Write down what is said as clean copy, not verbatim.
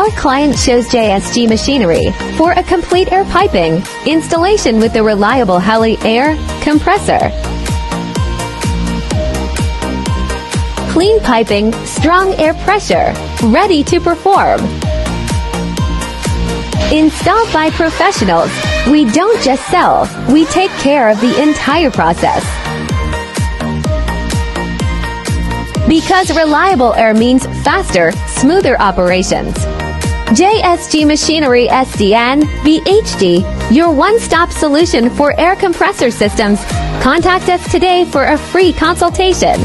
Our client chose JSG Machinery for a complete air piping installation with the reliable Heli air compressor. Clean piping, strong air pressure, ready to perform. Installed by professionals, we don't just sell, we take care of the entire process. Because reliable air means faster, smoother operations. JSG Machinery SDN VHD, your one-stop solution for air compressor systems. Contact us today for a free consultation.